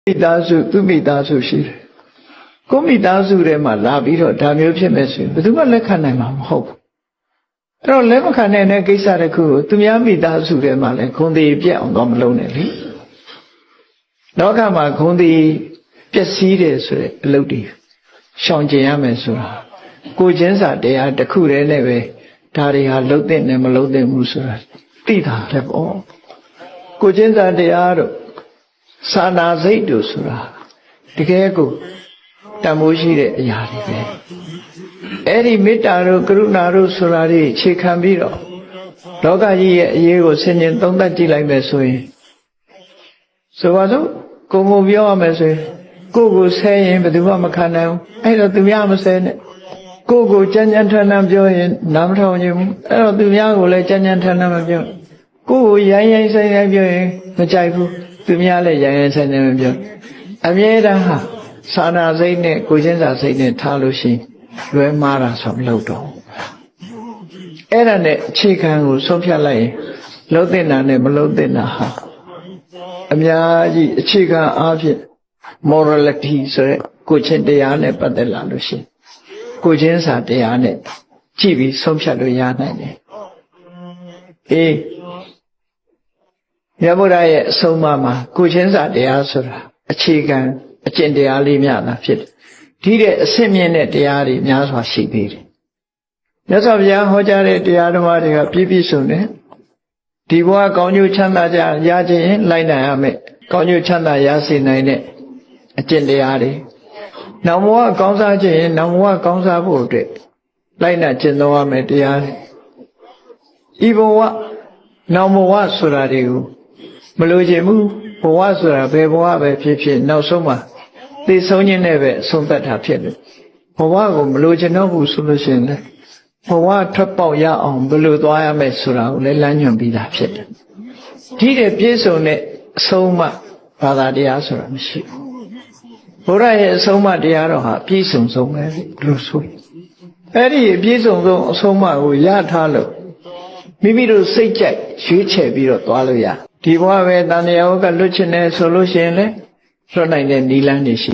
မိသားစုသူမိသားစုရှိတယ်ကိုမိသားစုထဲမှာလာပြီးတော့ဒါမျိုးဖြစ်မဲ့ဆိုရင်ဘယ်သူမှလက်ခံနိုင်မှာမဟုတ်ဘူးအဲ့တော့လက်မခံနိုင်တဲ့ကိစ္စတစ်ခုကိုသူများမိသားစုထဲမှာလည်းခွန်သေးပြက်အောင်တော့မလုပ်နဲ့လေလောကမှာခွန်သေးပျက်စီးတယ်ဆိုတဲ့အလုပ်တွေရှောင်ကျင်ရမယ်ဆိုတာကိုချင်းစာတရားတစ်ခုတည်းနဲ့ပဲဒါတွေဟာလှုပ်တဲ့နဲ့မလှုပ်တဲ့ဘူးဆိုတာသိတာလည်းပေါ့ကိုချင်းစာတရားတို့သာနာစိတ်တို့ဆိုတာတကယ်ကိုတန်ဖိုးရှိတဲ့အရာတွေပဲအဲ့ဒီမေတ္တာတို့ကရုဏာတို့ဆိုတာတွေခြေခံပြီးတော့လောကကြီးရဲ့အရေးကိုဆင်ခြင်သုံးသပ်ကြည့်လိုက်မယ်ဆိုရင်ဆိုပါစို့ကိုယ်ပြောရမယ်ဆိုရင်ကိုဆဲရင်ဘယ်သူမှမခံနိုင်ဘူးအဲ့တော့သူများမဆဲနဲ့ကိုကြမ်းကြမ်းထန်ထန်ပြောရင်နားမထောင်နိုင်ဘူးအဲ့တော့သူများကိုလည်းကြမ်းကြမ်းထန်ထန်မပြောကိုရိုင်းရိုင်းဆိုင်ဆိုင်ပြောရင်မကြိုက်ဘူးသူများလည်းရိုင်းရိုင်းဆိုင်ဆိုင်မပြောအမြဲတမ်းဟာသာနာစိတ်နဲ့ကိုချင်းစာစိတ်နဲ့ထားလို့ရှိရင်လွဲမှားတာဆိုမလုပ်တော့အဲ့ဒါနဲ့အခြေခံကိုဆုံးဖြတ်လိုက်ရင်လှုပ်တဲ့နာနဲ့မလှုပ်တဲ့နာဟာအများကြီးအခြေခံအားဖြင့် morality ဆိုတဲ့ကိုချင်းတရားနဲ့ပတ်သက်လာလို့ရှိရင်ကိုချင်းစာတရားနဲ့ကြည့်ပြီးဆုံးဖြတ်လို့ရနိုင်တယ်အေးမြတ်ဗုဒ္ဓရဲ့အဆုံးအမမှာကိုချင်းစာတရားဆိုတာအခြေခံအကျင့်တရားလေးများတာဖြစ်တယ်ဒီတဲ့အဆင့်မြင့်တဲ့တရားတွေများစွာရှိသေးတယ်မြတ်စွာဘုရားဟောကြားတဲ့တရားဓမ္မတွေကပြည့်ပြည့်စုံတယ်ဒီဘဝကောင်းကျိုးချမ်းသာကြရခြင်းလိုက်နိုင်ရမယ်ကောင်းကျိုးချမ်းသာရစေနိုင်တဲ့အကျင့်တရားတွေနောင်ဘဝကောင်းစားခြင်းနောင်ဘဝကောင်းစားဖို့အတွက်လိုက်နာကျင့်သုံးရမယ်တရားတွေဤဘဝနောင်ဘဝဆိုတာတွေကိုမလိုချင်ဘူးဘဝဆိုတာဘယ်ဘဝပဲဖြစ်ဖြစ်နောက်ဆုံးမှာသိဆုံးခြင်းနဲ့ပဲအဆုံးသတ်တာဖြစ်တယ်ဘဝကိုမလိုချင်တော့ဘူးဆိုလို့ရှိရင်လည်းဘဝထွက်ပေါက်ရအောင်ဘယ်လိုသွားရမယ်ဆိုတာကိုလည်းလမ်းညွှန်ပြီးသားဖြစ်တယ်ဒီတဲ့ပြည့်စုံတဲ့အဆုံးအမဘာသာတရားဆိုတာမရှိဘူးဘုရားရဲ့အဆုံးအမတရားတော်ဟာပြည့်စုံဆုံးပဲလို့ဆိုရင်အဲ့ဒီပြည့်စုံဆုံးအဆုံးအမကိုရထားလို့မိမိတို့စိတ်ကြိုက်ရွေးချယ်ပြီးတော့သွားလို့ရဒီဘဝပဲတန်တရားဝကလွတ်ချင်တယ်ဆိုလို့ရှိရင်လည်းလွတ်နိုင်တဲ့နည်းလမ်းတွေရှိ